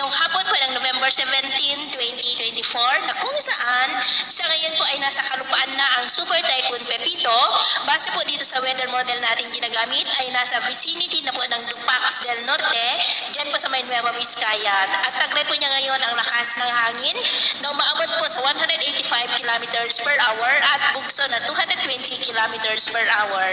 ngayong hapon po ng November 17, 2024 na kung saan sa ngayon po ay nasa kalupaan na ang Super Typhoon Pepito. Base po dito sa weather model natin ginagamit ay nasa vicinity na po ng Dupax del Norte, dyan po sa may Nueva Vizcaya. At taglay po niya ngayon ang lakas ng hangin na umaabot po sa 185 kilometers per hour at bugso na 220 kilometers per hour.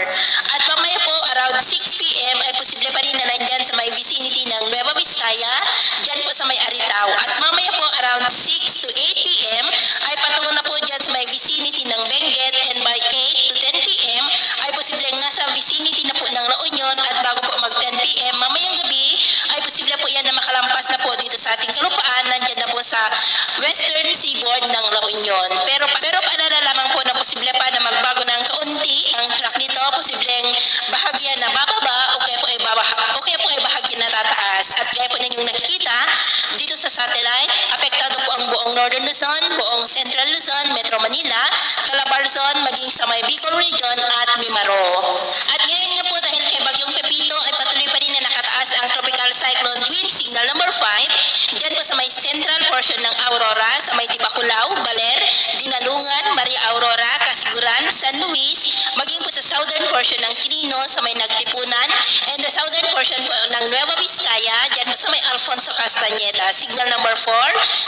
At mamaya po around 6 p.m. ay posible pa rin na nandyan sa may vicinity ng Nueva Vizcaya, dyan po sa may Aritao. At mamaya po around 6 to 8 p.m. ay patungo na po dyan sa may vicinity ng Benguet, and by 8 to 10 p.m. ay posibleng nasa vicinity na po ng La Union, at bago po mag 10 p.m. mamayang gabi ay posible po yan na makalampas na po dito sa ating kalupaan, nandyan na po sa western seaboard ng La Union. Pero paalala lamang po na posible pa na magbago ng kaunti ang track nito, posibleng bahagya na bababa o kaya po ay bahagya na tataas. At gaya po ninyong nakikita dito sa satellite, apektado po ang buong Northern Luzon, buong Central Luzon, Metro Manila, Calabarzon, maging sa may Bicol Region at Mimaro. At ngayon nga po dahil kay Bagyong Pepito ay patuloy pa rin na nakataas ang Tropical Cyclone Wind Signal number 5 dyan po sa may central portion ng Aurora, sa may Tibaculao, Baler, Dinalungan, Maria Aurora, Casiguran, San Luis, maging po sa southern portion ng Quirino, sa may Nagtipunan, and the southern portion po ng Nueva Vizcaya, dyan po sa may Alfonso Castañeda. Signal number 4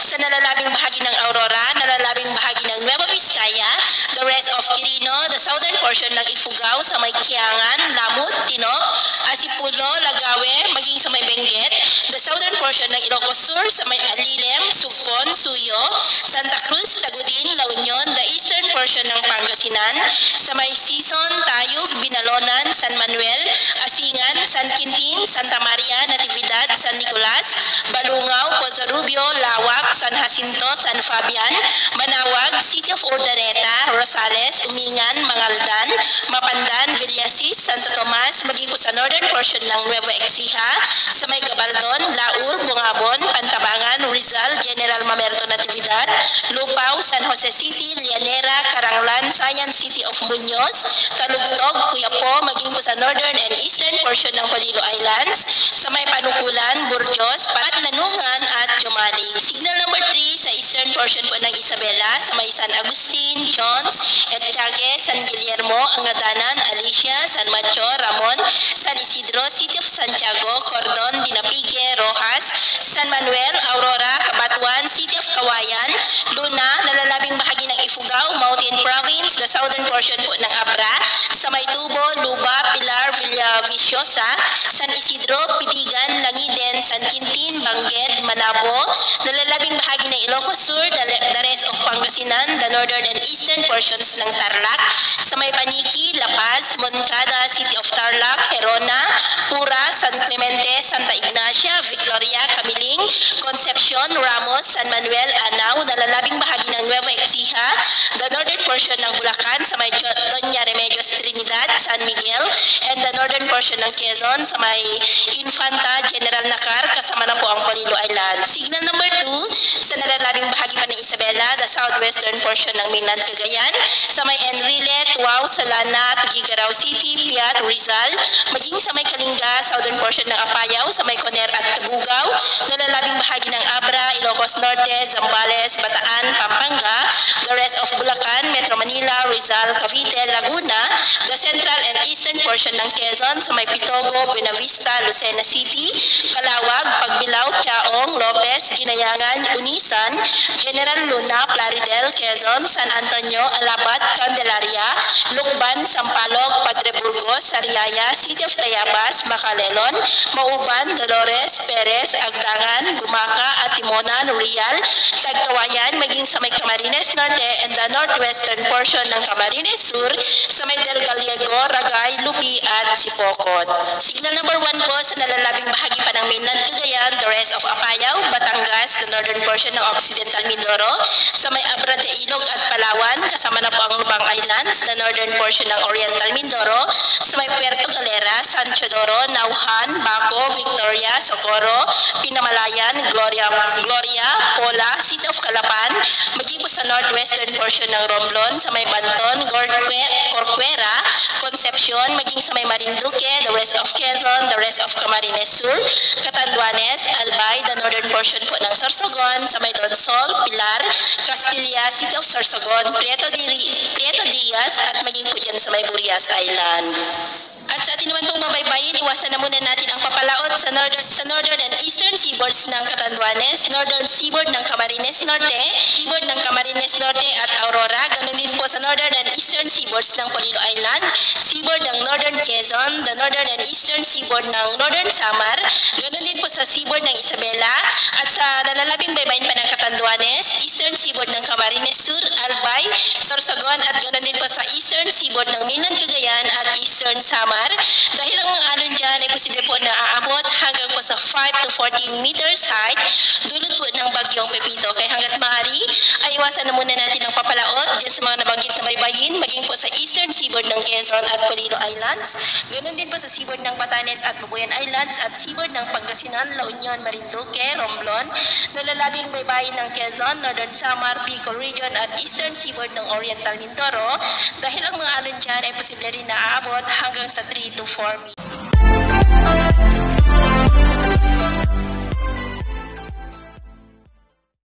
sa nalalabing bahagi ng Aurora, nalalabing bahagi ng Nueva Vizcaya, the rest of Quirino, the southern portion ng Ifugao, sa may Kiangan, Lamut, Tinok, Asipulo, Lagawe, maging sa may Benguet, the southern portion ng Ilocos Sur, sa may Alilem, Sufon, Suyo, Santa Cruz, Tagudin, La Union, the eastern portion ng Pangasinan, sa may Sison, Tayug, Binalonan, San Manuel, Asingan, San Quintin, Santa Maria, Natividad, San Nicolas, Balungaw, Pozo Rubio, Lawak, San Jacinto, San Fabian, Manawag, City of Urdaneta, Rosales, Umingan, Mangaldan, Mapandan, Villasis, Santo Tomas, maging po sa northern portion ng Nueva Ecija, sa may Gabaldon, Laur, Bungabon, Pantabangan, Rizal, General Mamerto Natividad, Lupao, San Jose City, Llanera, Caranglan, Science City of Muñoz, Talugtog, Cuyapo, maging po sa northern and eastern portion ng Polillo Islands, sa may Panukulan, Burgos, Patnanungan at Jumalig. Signal number 3 sa eastern portion po ng Isabela, sa may San Agustin, Jones, Etchague, San Guillermo, Angadanan, Alicia, San Macho, Ramon, San Isidro, City of Santiago, Cordon, Dinapigue, Rojas, San Manuel, Aurora, Cabatuan, City of Kawayan, Luna, nalalabing bahagi ng Ifugao, Mountain Province, the southern portion po ng Abra, sa may Tubo, Luba, Pilar, Villaviciosa, San Isidro, Pitigan, Langiden, San Quintin, Banguet, Malabo, nalalabing bahagi ng Ilocos Sur, the rest of Pangasinan, the northern and eastern portions ng Tarlac, sa may Paniki, La Paz, Moncada, City of Tarlac, Herona, Pura, San Clemente, Santa Ignacia, Victoria, Camiling, Concepcion, Ramos, San Manuel, Anao, nalalabing bahagi ng Nueva Ecija, the northern portion ng Bulacan, sa may Doña Remedios Trinidad, San Miguel, and the northern portion ng Quezon, sa may Infanta, General Nakar, kasama na po ang Polillo Island. Signal number 2 sa nalalabing bahagi pa ng Isabela, the southwestern portion ng mainland Cagayan, sa may Enrile, Tuaw, Solana, Tugigaraw City, Piat, Rizal, maging sa may Kalinga, southern portion ng Apayao, sa may Coner at Tugugao, nalalabing bahagi ng Abra, Ilocos Norte, Zambales, Bataan, Pampanga, the rest of Bulacan, Metro Manila, Rizal, Cavite, Laguna, the central and eastern portion ng Quezon, sa may Pitogo, Buenavista, Lucena City, Calawag, Pagbilao, Chaong, Lopez, Ginayangan, Unisan, General Luna, Plaridel, Quezon, San Antonio, Alabat, Candelaria, Lukban, Sampaloc, Padre Burgos, Sariaya, City of Tayabas, Macalelon, Mauban, Dolores, Perez, Agdangan, Gumaka, Atimonan, Real, Tagkawayan, maging sa may Camarines Norte and the northwestern portion ng Camarines Sur, sa may Del Gallego, Ragay, Lupi at Sipocot. Signal number 1 po sa nalalabing bahagi pa ng mainland Cagayan, the rest of Apayao, Batangas, the northern portion ng Occidental Mindoro, sa may Abra de Ilog at Palawan, kasama na po ang Lubang Islands, the northern portion ng Oriental Mindoro, sa may Puerto Galera, San Teodoro, Nauhan, Baco, Victoria, Socorro, Pinamalayan, Gloria, Pola, City of Calapan, maging po sa northwestern portion ng Romblon, sa may Banton, Corcuera, Concepcion, maging sa may Marinduque, the rest of Quezon, the rest of Camarines Sur, Catanduanes, Albay, the northern portion po ng Sorsogon, sa may Donsol, Pilar, Castilla, City of Sorsogon, Prieto Diaz, at maging po dyan sa may Burias Island. At sa ating naman pong mabaybayin, iwasan na muna natin ang papalaot sa northern and eastern seaboards ng Catanduanes, northern seaboard ng Camarines Norte, seaboard ng Camarines Norte at Aurora, ganun din po sa northern and eastern seaboards ng Polillo Island, seaboard ng northern Quezon, the northern and eastern seaboard ng northern Samar, ganun din po sa seaboard ng Isabela, at sa nalalabing baybayin pa ng Catanduanes, eastern seaboard ng Camarines Sur, Albay, Sorsogon, at ganun din po sa eastern seaboard ng Mainland Cagayan at eastern Samar. Dahil ang mga alon dyan ay posible po na aabot hanggang po sa 5 to 14 meters height, dulot po ng bagyong Pepito. Kaya hanggat maaari ay iwasan na muna natin ang papalaot dyan sa mga nabanggit na baybayin, maging po sa eastern seaboard ng Quezon at Polillo Islands, ganoon din po sa seaboard ng Batanes at Babuyan Islands at seaboard ng Pangasinan, La Union, Marinduque, Romblon, nalalabing baybayin ng Quezon, Northern Samar, Bicol Region at eastern seaboard ng Oriental Mindoro. Dahil ang mga alon dyan ay posible rin na aabot hanggang sa 3 to 4 meters.